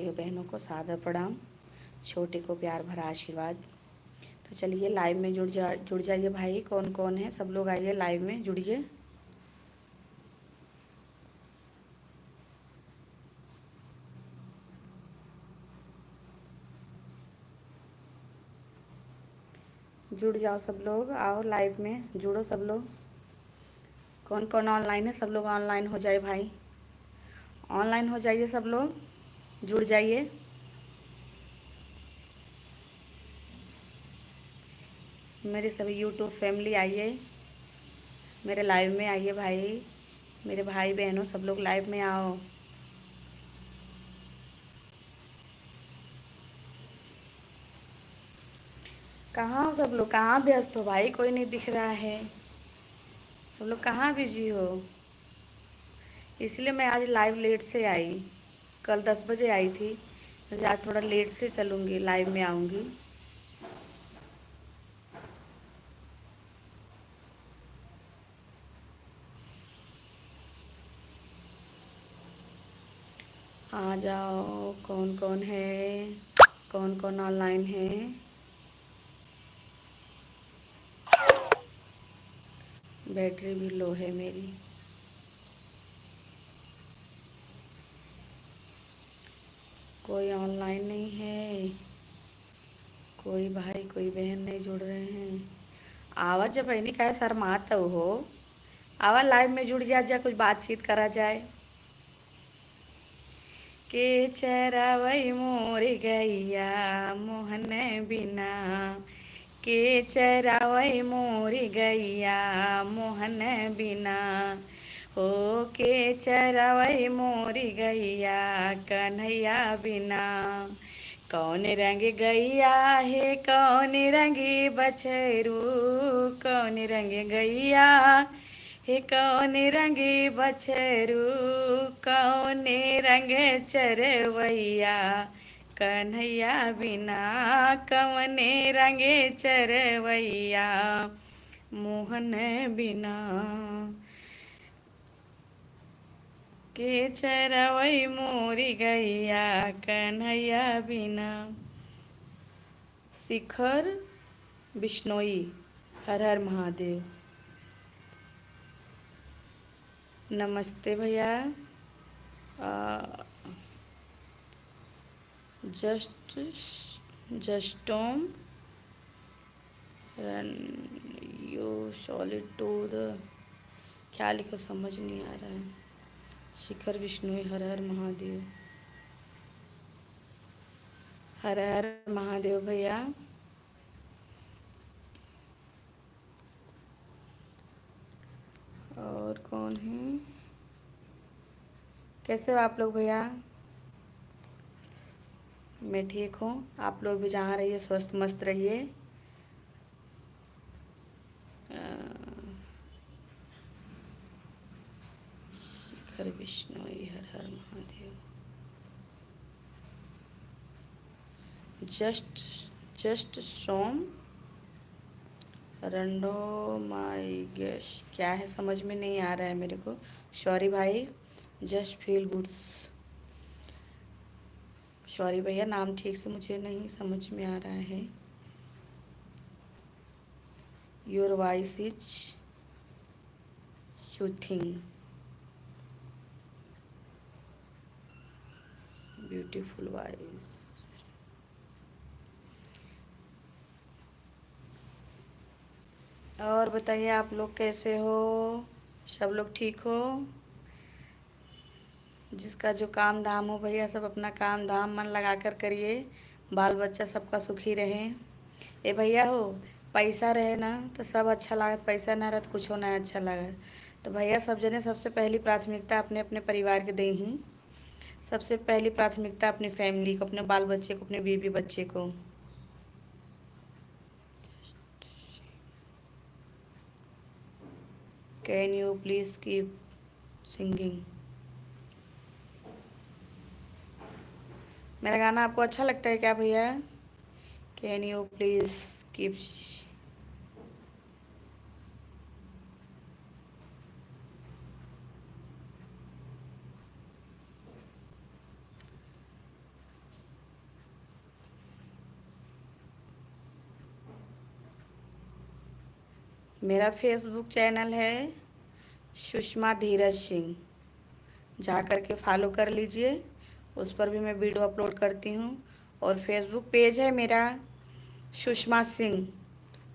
भाइयों बहनों को सादर प्रणाम, छोटे को प्यार भरा आशीर्वाद। तो चलिए लाइव में जुड़ जाइए भाई, कौन कौन है सब लोग आइए लाइव में जुड़िए। जुड़ जाओ सब लोग, आओ लाइव में जुड़ो सब लोग। कौन कौन ऑनलाइन है सब लोग ऑनलाइन हो जाए भाई, ऑनलाइन हो जाइए सब लोग, जुड़ जाइए। मेरे सभी यूट्यूब फैमिली आइए, मेरे लाइव में आइए भाई, मेरे भाई बहनों सब लोग लाइव में आओ। कहाँ हो सब लोग, कहाँ व्यस्त हो भाई, कोई नहीं दिख रहा है। सब लोग कहाँ बिजी हो, इसलिए मैं आज लाइव लेट से आई। कल 10 बजे आई थी, तो आज थोड़ा लेट से चलूँगी, लाइव में आऊँगी। आ जाओ, कौन कौन है, कौन कौन ऑनलाइन है। बैटरी भी लो है मेरी। कोई ऑनलाइन नहीं है, कोई भाई कोई बहन नहीं जुड़ रहे हैं। आवाज़ जब बहनी का शर्मात हो, आवा लाइव में जुड़ जा, कुछ बातचीत करा जाए। के चरावई मोर गैया मोहन बिना, के चरावई मोर गैया मोहन बिना, हो के चरावई मोर गैया कन्हैया बिना। कौन रंग गैया है कौन रंगी बछरू, कौन रंग गैया हे कौन रंगी बछरू, कौन रंग चरवैया कन्हैया बिना, कौन रंग चरवैया मोहन बिना। के चरवई मोरी गैया कन्हैया बिना। शिखर बिश्नोई, हर हर महादेव। नमस्ते भैया। जस्ट जस्टोम run you solid to the, क्या लिखो समझ नहीं आ रहा है। शिखर विष्णु हर हर महादेव, हर हर महादेव भैया। और कौन है, कैसे हो आप लोग भैया। मैं ठीक हूँ, आप लोग भी जहाँ रहिए स्वस्थ मस्त रहिए। शिखर विष्णु हर हर महादेव। जस्ट सोम रंडो माई गैश, क्या है समझ में नहीं आ रहा है मेरे को, सॉरी भाई। जस्ट फील गुड्स, सॉरी भैया, नाम ठीक से मुझे नहीं समझ में आ रहा है। Your voice is soothing beautiful voice. और बताइए आप लोग कैसे हो, सब लोग ठीक हो। जिसका जो काम धाम हो भैया सब अपना काम धाम मन लगा कर करिए, बाल बच्चा सबका सुखी रहे। ए भैया हो, पैसा रहे ना तो सब अच्छा लागत, पैसा ना रहे तो कुछ ना अच्छा लागत। तो भैया सब जने सबसे पहली प्राथमिकता अपने अपने परिवार के दें ही। सबसे पहली प्राथमिकता अपनी फैमिली को, अपने बाल बच्चे को, अपने बीवी बच्चे को। Can you please keep singing. मेरा गाना आपको अच्छा लगता है क्या भैया। Can you please keep. मेरा फेसबुक चैनल है सुषमा धीरज सिंह, जा कर के फॉलो कर लीजिए। उस पर भी मैं वीडियो अपलोड करती हूँ। और फेसबुक पेज है मेरा सुषमा सिंह,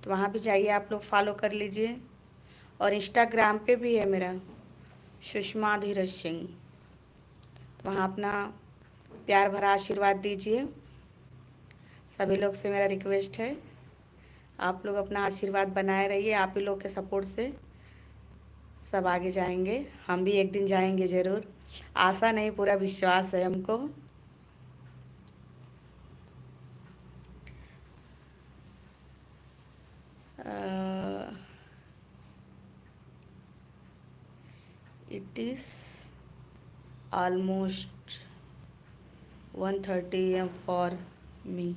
तो वहाँ भी जाइए आप लोग फॉलो कर लीजिए। और इंस्टाग्राम पे भी है मेरा सुषमा धीरज सिंह, तो वहाँ अपना प्यार भरा आशीर्वाद दीजिए। सभी लोग से मेरा रिक्वेस्ट है, आप लोग अपना आशीर्वाद बनाए रहिए। आप ही लोग के सपोर्ट से सब आगे जाएंगे। हम भी एक दिन जाएंगे ज़रूर, आशा नहीं पूरा विश्वास है हमको। It is almost 1:30 AM for me.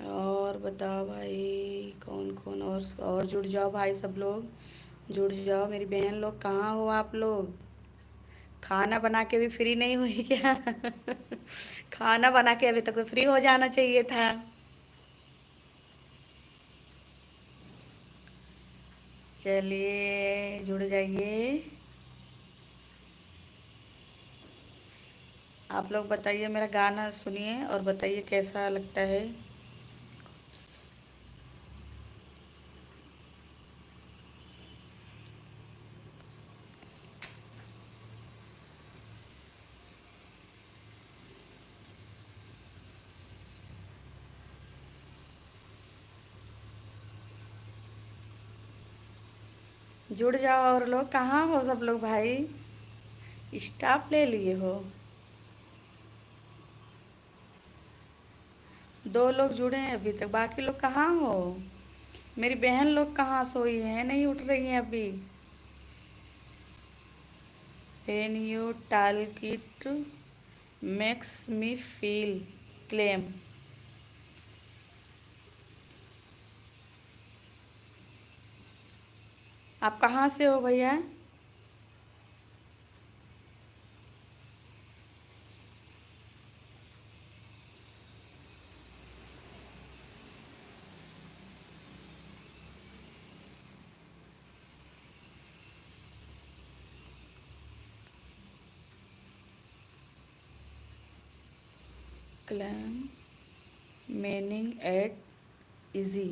और बताओ भाई, कौन कौन और जुड़ जाओ भाई, सब लोग जुड़ जाओ। मेरी बहन लोग कहाँ हो आप लोग? खाना बना के भी फ्री नहीं हुई क्या? खाना बना के अभी तक तो फ्री हो जाना चाहिए था। चलिए जुड़ जाइए। आप लोग बताइए, मेरा गाना सुनिए और बताइए कैसा लगता है। जुड़ जाओ। और लोग कहाँ हो सब लोग भाई? स्टाफ ले लिए हो? 2 लोग जुड़े हैं अभी तक, बाकी लोग कहाँ हो? मेरी बहन लोग कहाँ सोई हैं, नहीं उठ रही हैं अभी। When you talk it makes me feel claim. आप कहाँ से हो भैया? Claim meaning at easy.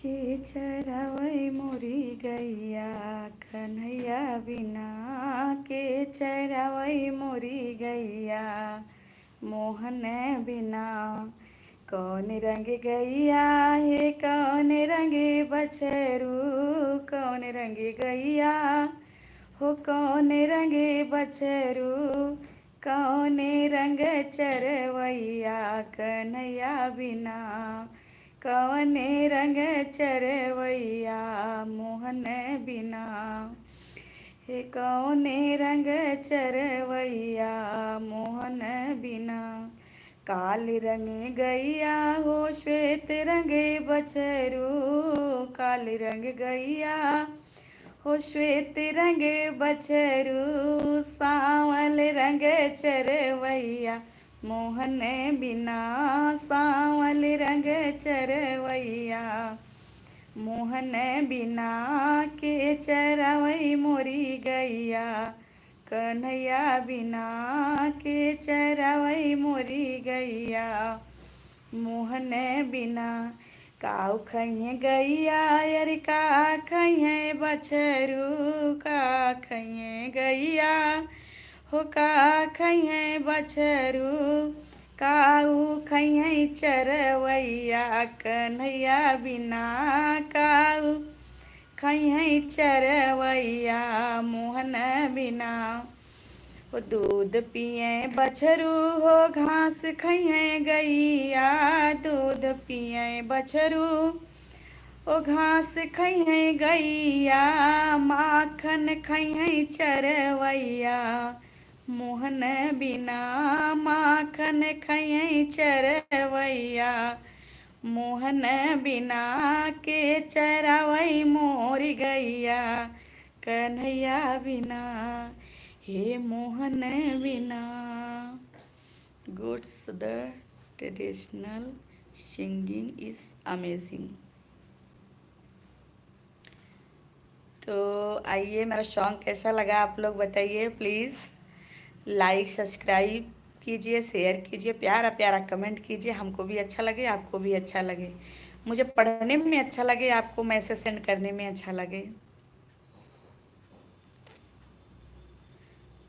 के चरावई मोरी गैया कन्हैया बिना, के चरावई मोरी गैया मोहन बिना। कौन रंग गैया है कौन रंग बछरू, कौन रंग गैया हो कौन रंग बछरू, कौन रंग चरवैया कन्हैया बिना, कौन रंग चरवैया मोहन बिना। हे कौन रंग चरवैया मोहन बिना। काली रंग गैया हो श्वेत रंग बछरू, काली रंग गैया हो श्वेत रंग बछरू, सांवल रंग चरवैया मोहन बिना, सांवल रंग चरवैया मोहन बिना। के चरवई मोरी गैया कन्हैया बिना, के चरवई मोरी गैया मोहन बिना। काऊ खइहे गैया अरे का खइहे बछरू, का खइहे गैया हो का खइहे बछरू, काऊ खइहे चरवैया कन्हैया बिना, काऊ खइहे चरवैया मोहन बिना। वो दूध पिए बछरू हो घास खइहे गैया, दूध पिए बछरू ओ घास खइहे गैया, माखन खइहे चरवैया मोहन बिना माखन खई चरवैया, मोहन बिना के चरावई मोरी गैया, कन्हैया बिना, हे मोहन बिना। Goods the traditional singing is amazing. तो आइए, मेरा सॉन्ग कैसा लगा आप लोग बताइए प्लीज़। लाइक सब्सक्राइब कीजिए, शेयर कीजिए, प्यारा प्यारा कमेंट कीजिए, हमको भी अच्छा लगे आपको भी अच्छा लगे, मुझे पढ़ने में अच्छा लगे आपको मैसेज सेंड करने में अच्छा लगे।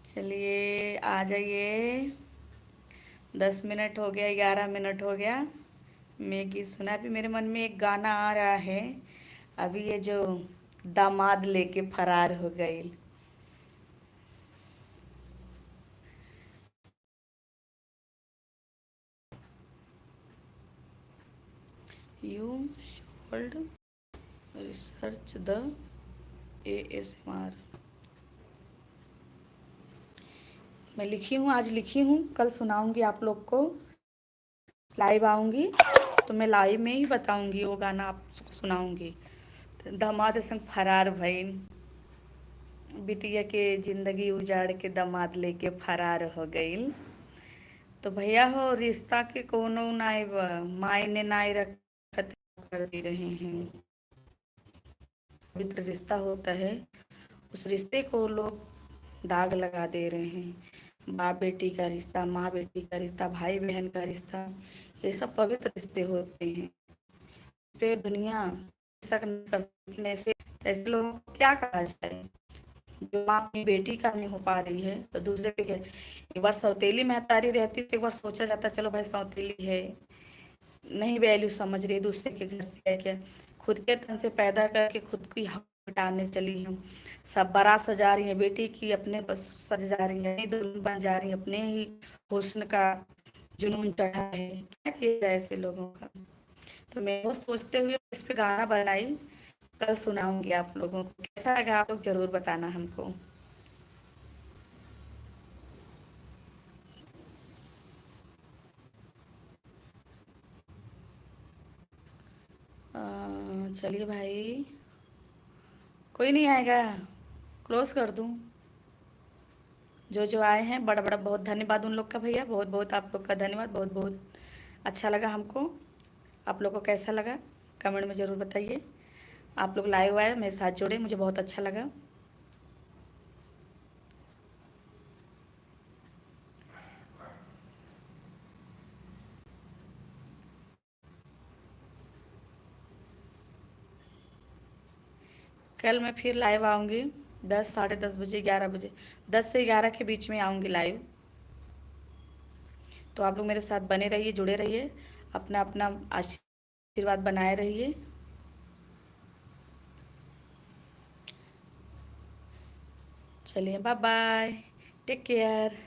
चलिए आ जाइए, 10 मिनट हो गया, 11 मिनट हो गया। मैं गीत सुना, अभी मेरे मन में एक गाना आ रहा है, अभी ये जो दामाद लेके फरार हो गई। You should research the ASMR। मैं लिखी हूँ, आज लिखी हूँ, कल सुनाऊंगी आप लोग को। लाइव आऊंगी तो मैं लाइव में ही बताऊंगी, वो गाना आपको सुनाऊंगी। दामाद संग फरार भइल, बिटिया के जिंदगी उजाड़ के दामाद लेके फरार हो गईल। तो भैया हो, रिश्ता के कोनो नाई मायने नाई रखत कर दे रहे हैं। पवित्र रिश्ता होता है, उस रिश्ते को लोग दाग लगा दे रहे हैं। बाप बेटी का रिश्ता, माँ बेटी का रिश्ता, भाई बहन का रिश्ता, ये सब पवित्र रिश्ते होते हैं। पे दुनिया शक नहीं कर सकती, ऐसे ऐसे लोगों को क्या कहा जाए। जो माँ अपनी बेटी का नहीं हो पा रही है तो दूसरे पे क्या। एक बार सौतेली महतारी रहती तो एक बार सोचा जाता चलो भाई सौतेली है, नहीं वैल्यू समझ रही, दूसरे के घर से है क्या, खुद के तन से पैदा करके खुद की हक मिटाने चली हूँ। सब बारात सजा रही है बेटी की, अपने बस सजा रही है, दुल्हन बन जा रही है, अपने ही हुस्न का जुनून चढ़ा है, क्या किया जाए ऐसे लोगों का। तो मैं वो सोचते हुए इस पे गाना बनाई, कल सुनाऊंगी आप लोगों को, कैसा लगा आप लोग जरूर बताना हमको। चलिए भाई, कोई नहीं आएगा, क्लोज कर दूं। जो जो आए हैं बड़ा बड़ा बहुत धन्यवाद उन लोग का भैया, बहुत बहुत आप लोग का धन्यवाद, बहुत बहुत अच्छा लगा हमको। आप लोग को कैसा लगा कमेंट में ज़रूर बताइए। आप लोग लाइव आए मेरे साथ जुड़े, मुझे बहुत अच्छा लगा। कल मैं फिर लाइव आऊँगी, 10 साढ़े 10 बजे, 11 बजे, 10 से 11 के बीच में आऊँगी लाइव। तो आप लोग मेरे साथ बने रहिए, जुड़े रहिए, अपना अपना आशीर्वाद बनाए रहिए। चलिए बाय बाय, टेक केयर।